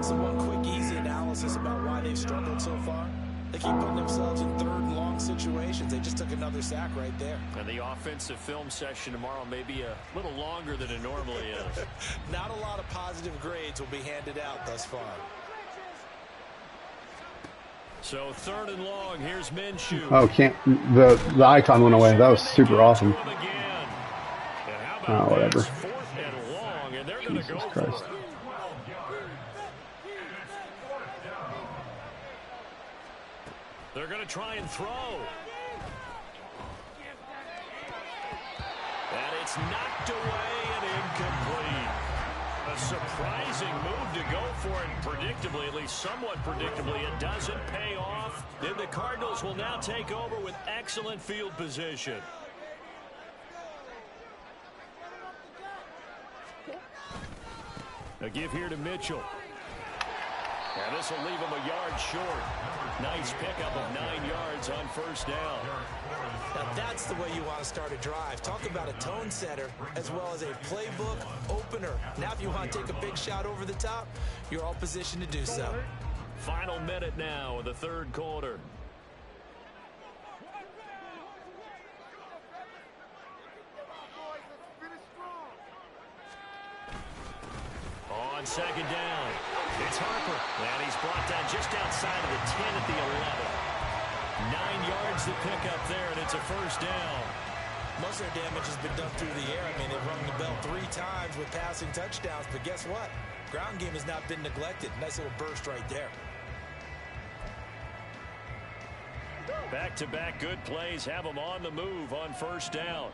So one quick, easy analysis about why they've struggled so far. They keep putting themselves in 3rd and long situations. They just took another sack right there. And the offensive film session tomorrow may be a little longer than it normally is. Not a lot of positive grades will be handed out thus far. So 3rd and long, here's Minshew. Oh, can't. The icon went away. That was super awesome. Oh, whatever. 4th and long, and they're going to go Christ. for it. They're going to try and throw. And it's knocked away and incomplete. A surprising move to go for it, predictably, at least somewhat predictably. It doesn't pay off. Then the Cardinals will now take over with excellent field position. A give here to Mitchell. And this will leave him a yard short. Nice pickup of 9 yards on 1st down. Now that's the way you want to start a drive. Talk about a tone setter as well as a playbook opener. Now if you want to take a big shot over the top, you're all positioned to do so. Final minute now of the 3rd quarter. On 2nd down, it's Harper. And he's brought down just outside of the 10 at the 11. 9 yards to pick up there, and it's a 1st down. Most of their damage has been done through the air. I mean, they've rung the bell 3 times with passing touchdowns, but guess what? Ground game has not been neglected. Nice little burst right there. Back-to-back good plays have them on the move on 1st down.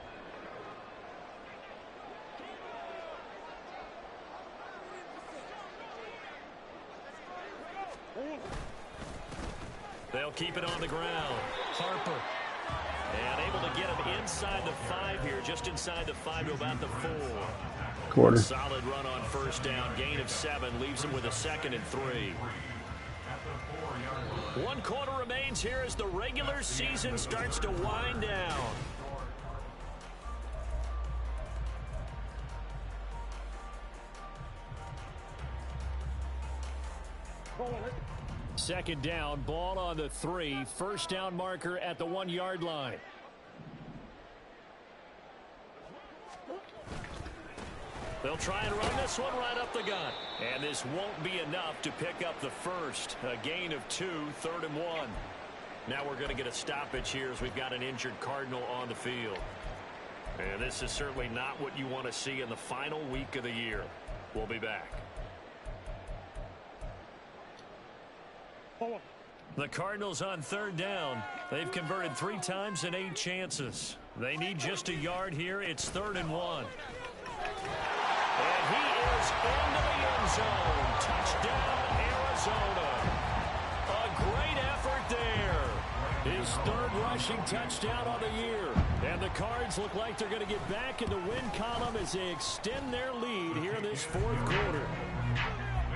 They'll keep it on the ground. Harper. And able to get him inside the 5 here, just inside the 5 to about the 4. Quarter. Solid run on 1st down. Gain of 7 leaves him with a 2nd and 3. 1 quarter remains here as the regular season starts to wind down. Second down, ball on the 3. First down marker at the 1-yard line. They'll try and run this one right up the gut. And this won't be enough to pick up the first. A gain of 2, 3rd and 1. Now we're going to get a stoppage here as we've got an injured Cardinal on the field. And this is certainly not what you want to see in the final week of the year. We'll be back. The Cardinals on 3rd down. They've converted 3 times in 8 chances. They need just a yard here. It's 3rd and 1. And he is into the end zone. Touchdown, Arizona. A great effort there. His 3rd rushing touchdown on the year. And the Cards look like they're going to get back in the win column as they extend their lead here in this 4th quarter.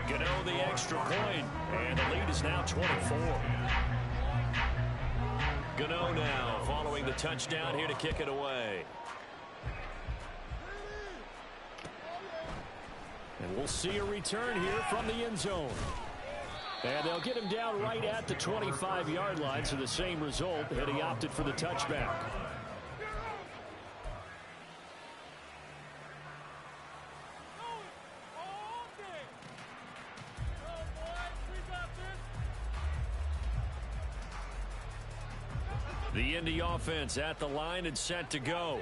Gano the extra point, and the lead is now 24. Gano now following the touchdown here to kick it away. And we'll see a return here from the end zone. And they'll get him down right at the 25-yard line, so the same result had he opted for the touchback. The Indy offense at the line and set to go.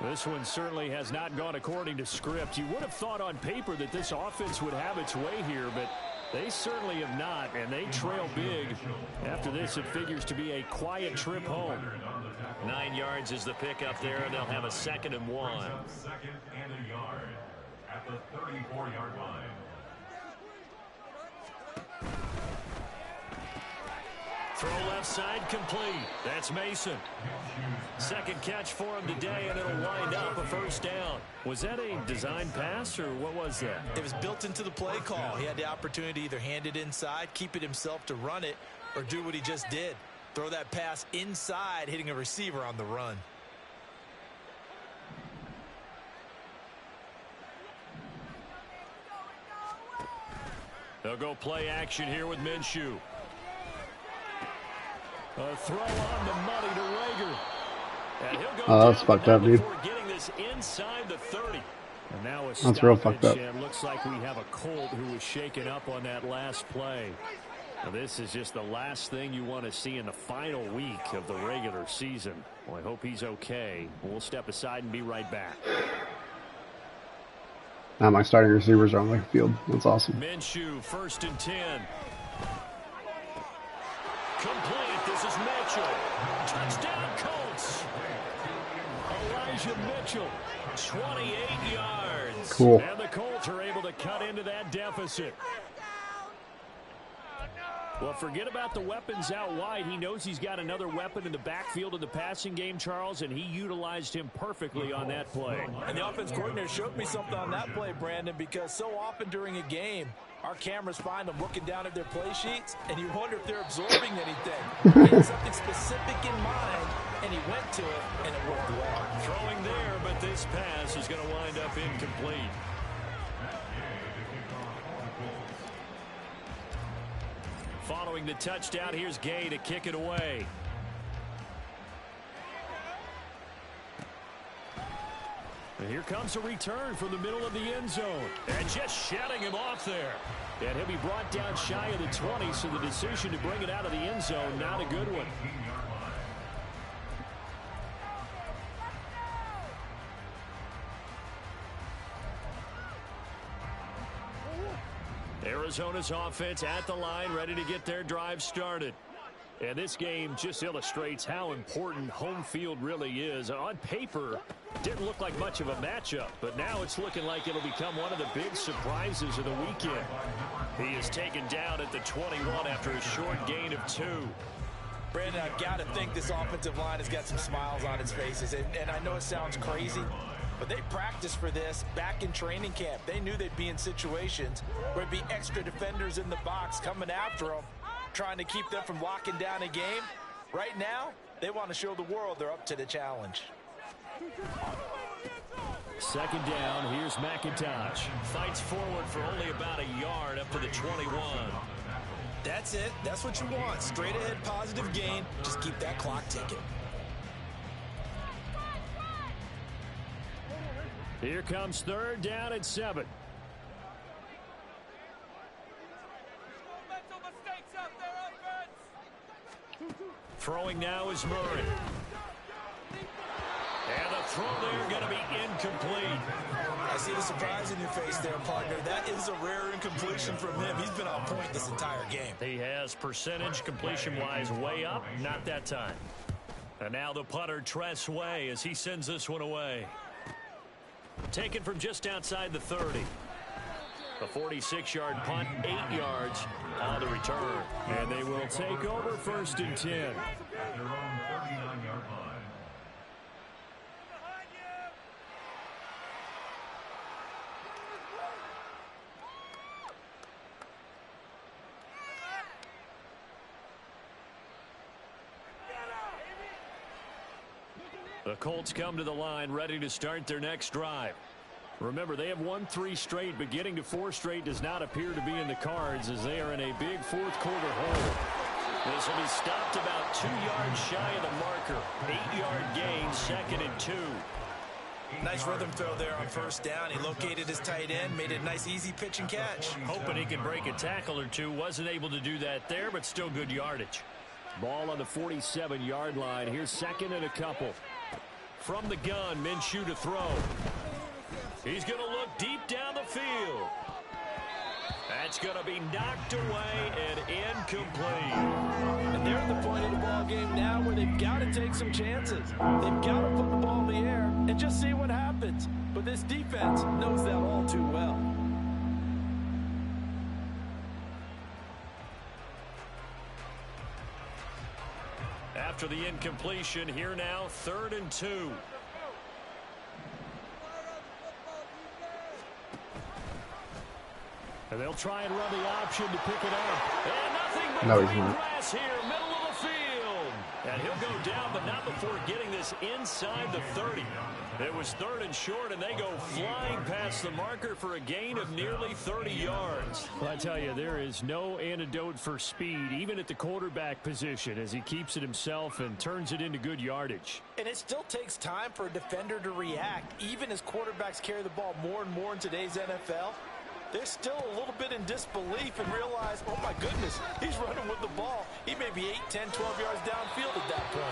This one certainly has not gone according to script. You would have thought on paper that this offense would have its way here, but they certainly have not, and they trail big. After this, it figures to be a quiet trip home. 9 yards is the pickup there, and they'll have a 2nd and 1. 2nd and a yard at the 34-yard line. Throw left side complete. That's Mason. 2nd catch for him today, and it'll wind up a 1st down. Was that a design pass, or what was that? It was built into the play call. He had the opportunity to either hand it inside, keep it himself to run it, or do what he just did. Throw that pass inside, hitting a receiver on the run. They'll go play action here with Minshew. A throw on the money to Rager. And he'll go that's fucked up, dude. Getting this inside the 30. And now a That's real fucked up. And looks like we have a Colt who was shaken up on that last play. Now, this is just the last thing you want to see in the final week of the regular season. Well, I hope he's okay. We'll step aside and be right back. Now my starting receivers are on the field. That's awesome. Minshew, 1st and 10. Complete. This is Mitchell. Touchdown, Colts. Elijah Mitchell, 28 yards. Cool. And the Colts are able to cut into that deficit. Well, forget about the weapons out wide. He knows he's got another weapon in the backfield in the passing game, Charles, and he utilized him perfectly on that play. And the offense coordinator showed me something on that play, Brandon, because so often during a game, our cameras find them looking down at their play sheets, and you wonder if they're absorbing anything. He had something specific in mind, and he went to it, and it worked well. Throwing there, but this pass is going to wind up incomplete. Following the touchdown, here's Gay to kick it away. And here comes a return from the middle of the end zone. And just shutting him off there. And he'll be brought down shy of the 20, so the decision to bring it out of the end zone, not a good one. Arizona's offense at the line, ready to get their drive started. And this game just illustrates how important home field really is. On paper, didn't look like much of a matchup, but now it's looking like it'll become one of the big surprises of the weekend. He is taken down at the 21 after a short gain of 2. Brandon, I've got to think this offensive line has got some smiles on its faces. And I know it sounds crazy, but they practiced for this back in training camp. They knew they'd be in situations where there'd be extra defenders in the box coming after them, trying to keep them from locking down a game. Right now, they want to show the world they're up to the challenge. 2nd down, here's McIntosh. Fights forward for only about a yard up to the 21. That's it. That's what you want. Straight ahead positive gain. Just keep that clock ticking. Here comes 3rd down and 7. Throwing now is Murray. And the throw there going to be incomplete. I see the surprise in your face there, partner. That is a rare incompletion from him. He's been on point this entire game. He has percentage completion-wise way up. Not that time. And now the punter, Tress Way, as he sends this one away. Taken from just outside the 30. A 46-yard punt, 8 yards on the return. And they will take over 1st and 10. At their own 39-yard line. The Colts come to the line ready to start their next drive. Remember, they have won 3 straight, but getting to 4 straight does not appear to be in the cards as they are in a big 4th quarter hole. This will be stopped about 2 yards shy of the marker. 8-yard gain, 2nd and 2. Nice rhythm throw there on 1st down. He located his tight end, made it a nice easy pitch and catch. Hoping he can break a tackle or two. Wasn't able to do that there, but still good yardage. Ball on the 47-yard line. Here's 2nd and a couple. From the gun, Minshew to throw. He's going to look deep down the field. That's going to be knocked away and incomplete. And they're at the point of the ball game now where they've got to take some chances. They've got to put the ball in the air and just see what happens. But this defense knows that all too well. After the incompletion, here now, 3rd and 2. And they'll try and run the option to pick it up. And nothing but green grass here, middle of the field. And he'll go down, but not before getting this inside the 30. It was 3rd and short, and they go flying past the marker for a gain of nearly 30 yards. Well, I tell you, there is no antidote for speed, even at the quarterback position, as he keeps it himself and turns it into good yardage. And it still takes time for a defender to react, even as quarterbacks carry the ball more and more in today's NFL. They're still a little bit in disbelief and realize, oh my goodness, he's running with the ball. He may be 8, 10, 12 yards downfield at that point.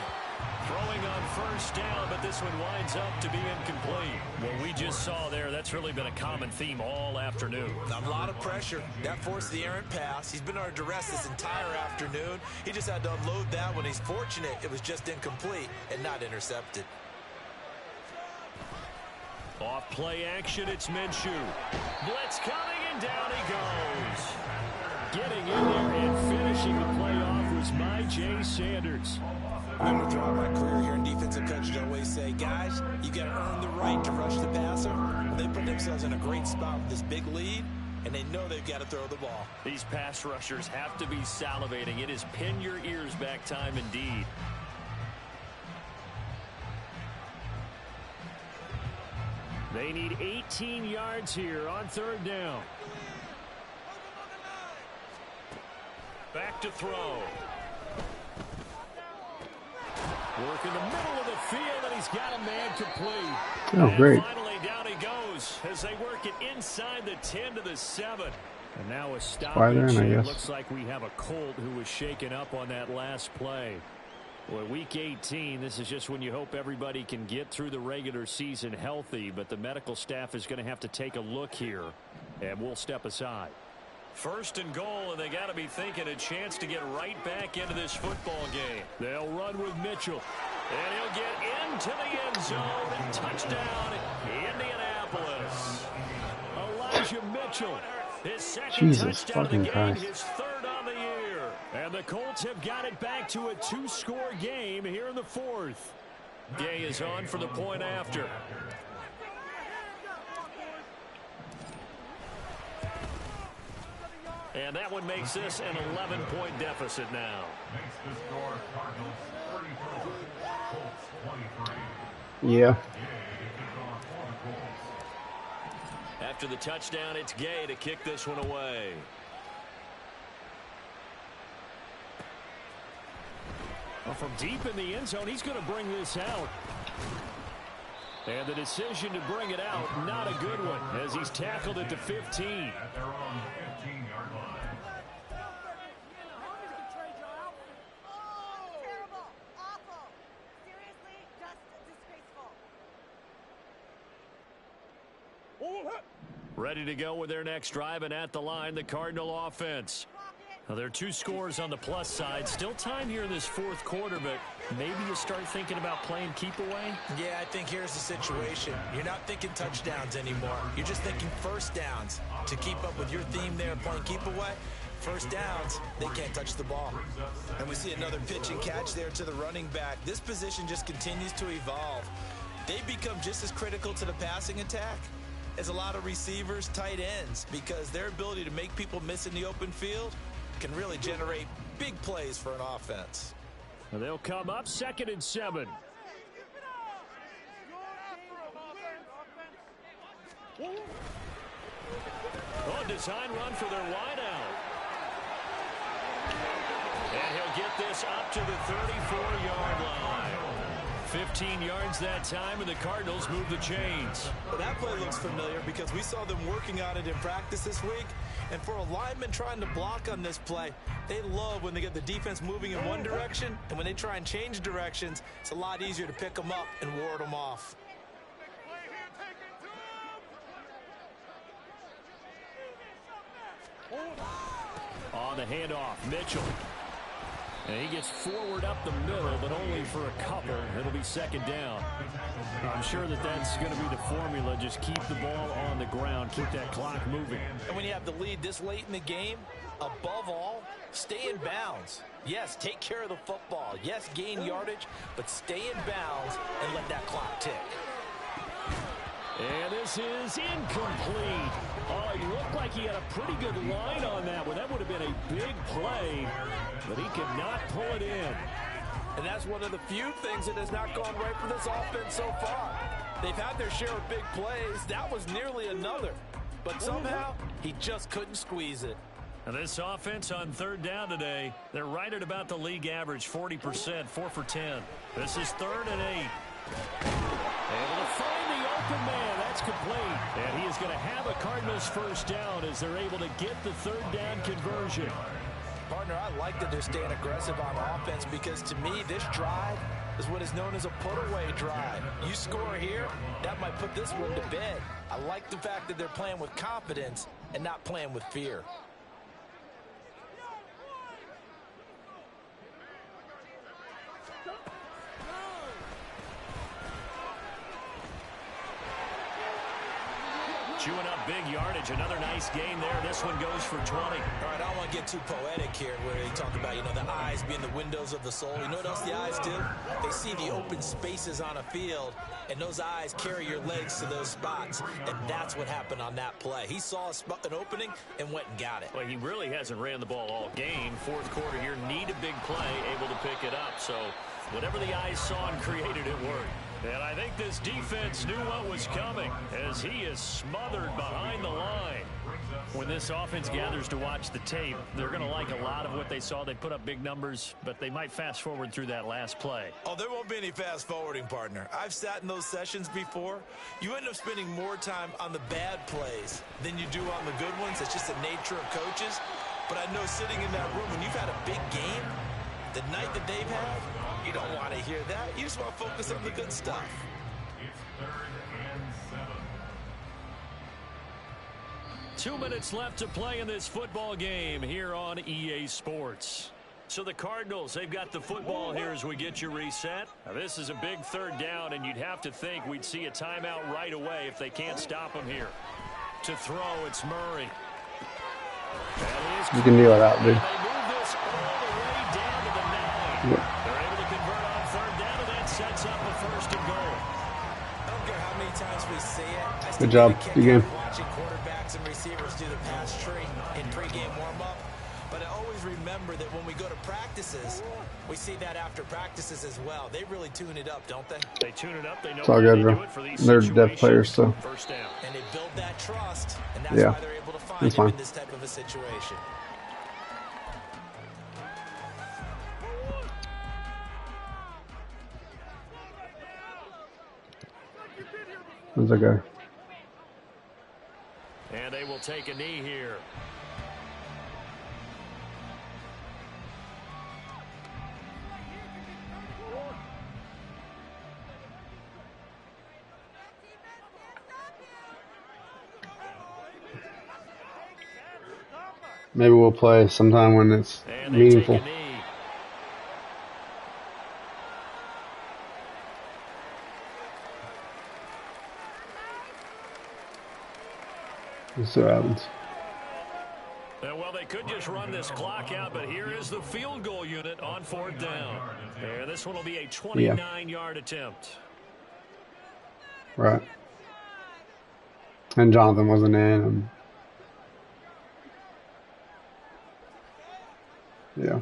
Throwing on 1st down, but this one winds up to be incomplete. What we just saw there, that's really been a common theme all afternoon. A lot of pressure. That forced the errant pass. He's been under duress this entire afternoon. He just had to unload that one. He's fortunate it was just incomplete and not intercepted. Off play action, it's Minshew. Blitz coming, and down he goes. Getting in there and finishing the play off was my Jay Sanders. Remember throughout my career here in defensive coaches always say, guys, you got to earn the right to rush the passer. They put themselves in a great spot with this big lead, and they know they've got to throw the ball. These pass rushers have to be salivating. It is pin your ears back time indeed. They need 18 yards here on 3rd down. Back to throw. Work in the middle of the field, and he's got a man complete. Oh, great. And finally, down he goes as they work it inside the 10 to the 7. And now a stoppage. It looks like we have a Colt who was shaken up on that last play. Well, week 18, this is just when you hope everybody can get through the regular season healthy, but the medical staff is going to have to take a look here, and we'll step aside. 1st and goal, and they got to be thinking a chance to get right back into this football game. They'll run with Mitchell, and he'll get into the end zone and touchdown, Indianapolis. Elijah Mitchell, his second touchdown of the game, his 3rd on the year. And the Colts have got it back to a 2-score game here in the 4th. Gay is on for the point after. And that one makes this an 11-point deficit now. Makes the score Cardinals 34, Colts 23. Yeah. After the touchdown, it's Gay to kick this one away. Well, from deep in the end zone, he's going to bring this out. And the decision to bring it out, not a good one, as he's tackled at the 15. At their own 15-yard line. Terrible. Awful. Seriously, just disgraceful. Ready to go with their next drive, and at the line, the Cardinal offense. Now, there are 2 scores on the plus side. Still time here in this fourth quarter, but maybe you start thinking about playing keep away? Yeah, I think here's the situation. You're not thinking touchdowns anymore. You're just thinking first downs. To keep up with your theme there, playing keep away, first downs, they can't touch the ball. And we see another pitch and catch there to the running back. This position just continues to evolve. They become just as critical to the passing attack as a lot of receivers, tight ends, because their ability to make people miss in the open field can really generate big plays for an offense. And they'll come up 2nd and 7. Oh, design run for their wideout. And he'll get this up to the 34-yard line. 15 yards that time, and the Cardinals move the chains. Well, that play looks familiar because we saw them working on it in practice this week. And for a lineman trying to block on this play, they love when they get the defense moving in one direction. And when they try and change directions, it's a lot easier to pick them up and ward them off. On the handoff, Mitchell. And he gets forward up the middle, but only for a couple. It'll be 2nd down. I'm sure that that's going to be the formula. Just keep the ball on the ground. Keep that clock moving. And when you have the lead this late in the game, above all, stay in bounds. Yes, take care of the football. Yes, gain yardage, but stay in bounds and let that clock tick. And this is incomplete. Oh, he looked like he had a pretty good line on that one. That would have been a big play, but he could not pull it in. And that's one of the few things that has not gone right for this offense so far. They've had their share of big plays. That was nearly another. But somehow, he just couldn't squeeze it. And this offense on 3rd down today, they're right at about the league average, 40%, 4 for 10. This is 3rd and 8. Able to find the open man. That's complete. And he is going to have a Cardinals first down as they're able to get the 3rd down conversion. Partner, I like that they're staying aggressive on offense because to me, this drive is what is known as a put-away drive. You score here, that might put this one to bed. I like the fact that they're playing with confidence and not playing with fear. Chewing up big yardage. Another nice gain there. This one goes for 20. All right, I don't want to get too poetic here where they talk about, the eyes being the windows of the soul. You know what else the eyes do? They see the open spaces on a field, and those eyes carry your legs to those spots, and that's what happened on that play. He saw an opening and went and got it. Well, he really hasn't ran the ball all game. 4th quarter here, need a big play, able to pick it up. So whatever the eyes saw and created, it worked. And I think this defense knew what was coming as he is smothered behind the line. When this offense gathers to watch the tape, they're going to like a lot of what they saw. They put up big numbers, but they might fast forward through that last play. Oh, there won't be any fast forwarding, partner. I've sat in those sessions before. You end up spending more time on the bad plays than you do on the good ones. It's just the nature of coaches. But I know sitting in that room, when you've had a big game, the night that they've had, you don't want to hear that. You just want to focus on the good stuff. It's 3rd and 7. 2 minutes left to play in this football game here on EA Sports. So the Cardinals, they've got the football here as we get you reset. Now, this is a big 3rd down, and you'd have to think we'd see a timeout right away if they can't stop them here. To throw, it's Murray. You can deal with that, dude. They move this all the way down to the 9. Yep. They're able to convert on 3rd down, and that sets up a 1st and goal. I don't care how many times we see it. I still Good job. get a kick Good game. out of watching quarterbacks and receivers do the pass tree in pregame warm-up. But I always remember that when we go to practices, we see that after practices as well. They really tune it up, don't they? They tune it up. They know It's all why good, they bro. do it for these They're situations. depth players, so. First down. And they build that trust, and that's Yeah. why they're able to find It's you fine. in this type of a situation. That's okay. And they will take a knee here. Maybe we'll play sometime when it's meaningful. Let's see what happens. Well, they could just run this clock out, but here is the field goal unit on 4th down. And this one will be a 29-yard attempt. Right. And Jonathan wasn't in. And yeah.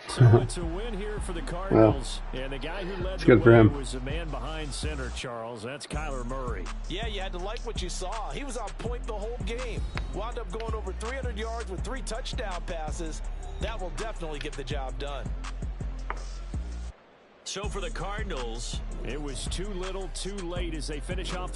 So it's a win here for the Cardinals. Well, and the guy who led the way was the man behind center, Charles. That's Kyler Murray. Yeah, you had to like what you saw. He was on point the whole game. Wound up going over 300 yards with 3 touchdown passes. That will definitely get the job done. So for the Cardinals, it was too little, too late as they finish off.